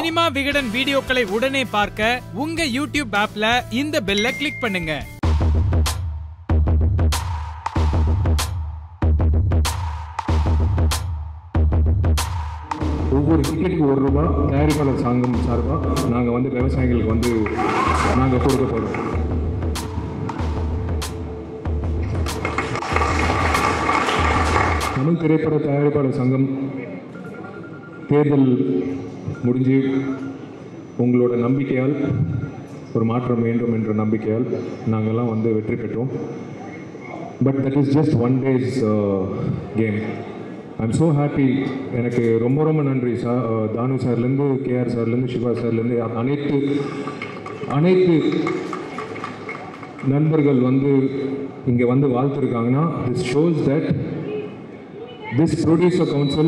Cinema Vikatan வீடியோக்களை உடனே பார்க்க உங்க யூடியூப் ஆப்ல இந்த பெல்லை கிளிக் பண்ணுங்க. ஒவ்வொரு டிக்கெட்டுக்கு ₹1 தயாரிப்பாளர் சங்கம் சார்பாக நாங்கள் வந்து விவசாயிகளுக்கு வந்து நாங்கள் கொடுக்க போகிறோம். தமிழ் திரைப்பட தயாரிப்பாளர் சங்கம் தேர்தல் முடிஞ்சு உங்களோட நம்பிக்கையால் ஒரு மாற்றம் வேண்டும் என்ற நம்பிக்கையால் நாங்கள்லாம் வந்து வெற்றி பெற்றோம். But that is just one days game. I am so happy. எனக்கு ரொம்ப ரொம்ப நன்றி தானு சார்லேருந்து, கேஆர் சார்லேருந்து, சிவா சார்லேருந்து அனைத்து நண்பர்கள் வந்து இங்கே வந்து வாழ்த்துருக்காங்கன்னா this shows that this producer council,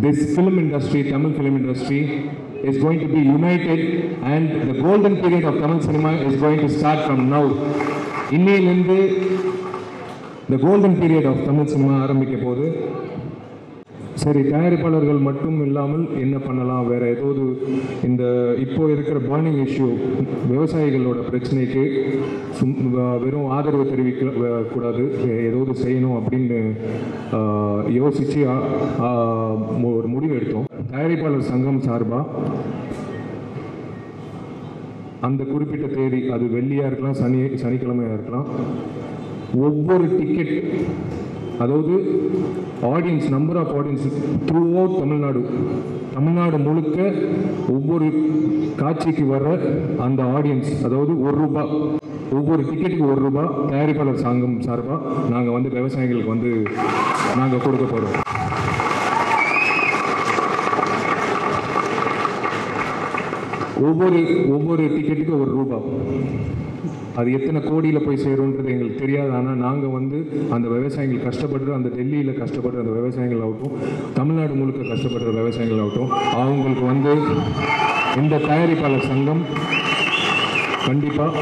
this film industry, Tamil film industry is going to be united and the golden period of Tamil cinema is going to start from now. இன்னையிலிருந்து the golden period of Tamil cinema ஆரம்பிக்க போகுது. சரி, தயாரிப்பாளர்கள் மட்டும் இல்லாமல் என்ன பண்ணலாம், வேறு ஏதாவது இந்த இப்போ இருக்கிற பர்னிங் இஷ்யூ விவசாயிகளோட பிரச்சனைக்கு வெறும் ஆதரவு தெரிவிக்க கூடாது, ஏதாவது செய்யணும் அப்படின்னு யோசித்து ஒரு முடிவு எடுத்தோம். தயாரிப்பாளர் சங்கம் சார்பாக அந்த குறிப்பிட்ட தேதி, அது வெள்ளியாக இருக்கலாம், சனிக்கிழமையாக இருக்கலாம், ஒவ்வொரு டிக்கெட், அதாவது audience, number of audience through Tamil Nadu முழுக்க ஒவ்வொரு காட்சிக்கு வர்ற அந்த ஆடியன்ஸ், அதாவது ₹1, ஒவ்வொரு டிக்கெட்டுக்கு ₹1 தயாரிப்பாளர் சங்கம் சார்பாக நாங்கள் வந்து விவசாயிகளுக்கு வந்து நாங்கள் கொடுக்க போகிறோம். ஒவ்வொரு டிக்கெட்டுக்கு ₹1. அது எத்தனை கோடியில் போய் சேரும்ன்றது எங்களுக்கு தெரியாது. ஆனால் நாங்கள் வந்து அந்த விவசாயிகள் கஷ்டப்படுற, அந்த டெல்லியில் கஷ்டப்படுற அந்த விவசாயிகள் ஆகட்டும், தமிழ்நாடு முழுக்க கஷ்டப்படுற விவசாயிகள் ஆகட்டும், அவங்களுக்கு வந்து இந்த தயாரிப்பாளர் சங்கம் கண்டிப்பாக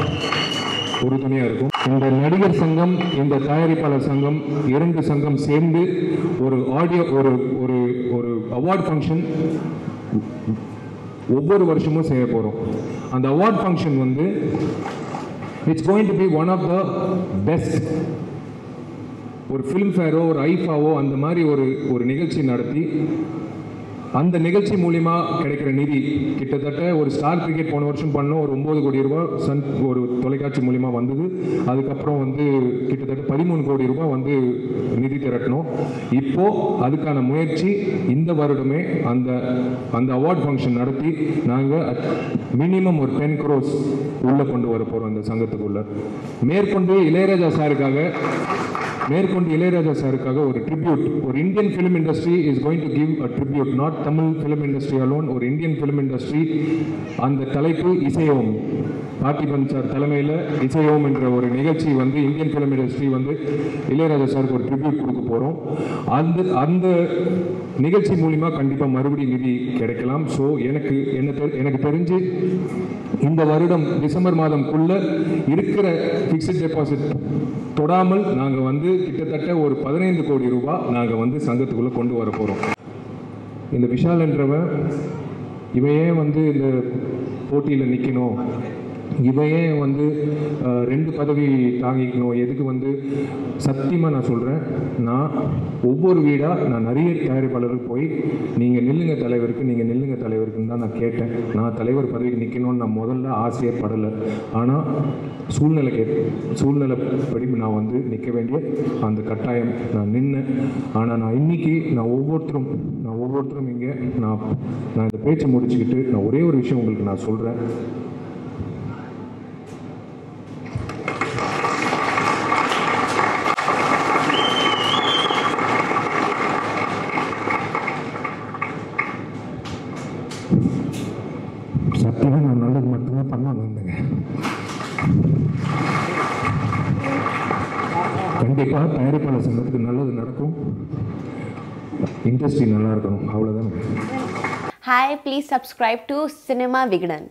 உறுதுணையாக இருக்கும். இந்த நடிகர் சங்கம், இந்த தயாரிப்பாளர் சங்கம், 2 சங்கம் சேர்ந்து ஒரு ஒரு அவார்ட் ஃபங்க்ஷன் ஒவ்வொரு வருஷமும் செய்ய போகிறோம். அந்த அவார்ட் ஃபங்க்ஷன் வந்து it's going to be one of the best. ஒரு ஃபிலிம் ஃபேரோ, ஒரு ஐஃபாவோ அந்த மாதிரி ஒரு நிகழ்ச்சி நடத்தி, அந்த நிகழ்ச்சி மூலிமா கிடைக்கிற நிதி கிட்டத்தட்ட ஒரு ஸ்டார் கிரிக்கெட் போன வருஷம் பண்ணோம், ஒரு ₹9 கோடி ஒரு தொலைக்காட்சி மூலிமா வந்தது. அதுக்கப்புறம் வந்து கிட்டத்தட்ட ₹13 கோடி வந்து நிதி திரட்டணும். இப்போது அதுக்கான முயற்சி இந்த வருடமே அந்த அவார்ட் ஃபங்க்ஷன் நடத்தி நாங்கள் மினிமம் ஒரு 10 crores உள்ளே கொண்டு வர போகிறோம் இந்த சங்கத்துக்குள்ளே. மேற்கொண்டு இளையராஜா சாருக்காக ஒரு ட்ரிபியூட், ஒரு Indian film industry is going to give a tribute, not Tamil film industry alone, ஒரு இந்தியன் ஃபிலிம் இண்டஸ்ட்ரி. அந்த தலைப்பு இசையோம், பார்த்திபன் சார் தலைமையில் இசையோம் என்ற ஒரு நிகழ்ச்சி வந்து இந்தியன் ஃபிலிம் இண்டஸ்ட்ரி வந்து இளையராஜா சாருக்கு ஒரு ட்ரிபியூட் கொடுக்க போகிறோம். அந்த நிகழ்ச்சி மூலிமா கண்டிப்பாக மறுபடியும் நிதி கிடைக்கலாம். ஸோ எனக்கு தெரிஞ்சு இந்த வருடம் டிசம்பர் மாதம்குள்ளே இருக்கிற ஃபிக்ஸட் டெபாசிட் தொடாமல் நாங்கள் வந்து கிட்டத்தட்ட ஒரு ₹15 கோடி நாங்கள் வந்து சங்கத்துக்குள்ளே கொண்டு வர போகிறோம். இந்த விஷால் என்றவன் இவன் ஏன் வந்து இந்த போட்டியில் நிற்கணும், இவன் ஏன் வந்து 2 பதவி தாங்கிக்கணும், எதுக்கு வந்து சத்தியமாக நான் சொல்கிறேன், நான் ஒவ்வொரு வீடாக நான் நிறைய தயாரிப்பாளருக்கு போய் நீங்கள் நில்லுங்க தலைவருக்குன்னு தான் நான் கேட்டேன். நான் தலைவர் பதவிக்கு நிற்கணும்னு நான் முதல்ல ஆசையே படலை. ஆனால் சூழ்நிலைப்படி நான் வந்து நிற்க வேண்டிய அந்த கட்டாயம் நான் நின்னேன். ஆனால் நான் இன்றைக்கி நான் ஒவ்வொருத்தரும் இங்கே நான் இந்த பேச்சை முடிச்சுக்கிட்டு நான் ஒரே ஒரு விஷயம் உங்களுக்கு நான் சொல்கிறேன். சத்தியமாக நான் நல்லது மட்டும்தான் பண்ணணுங்க. கண்டிப்பாக தயாரிப்பாளர் சங்கத்துக்கு நல்லது நடக்கும், இண்டஸ்ட்ரி நல்லா இருக்கணும், அவ்வளோதான். Hi, please subscribe to Cinema Vigadan.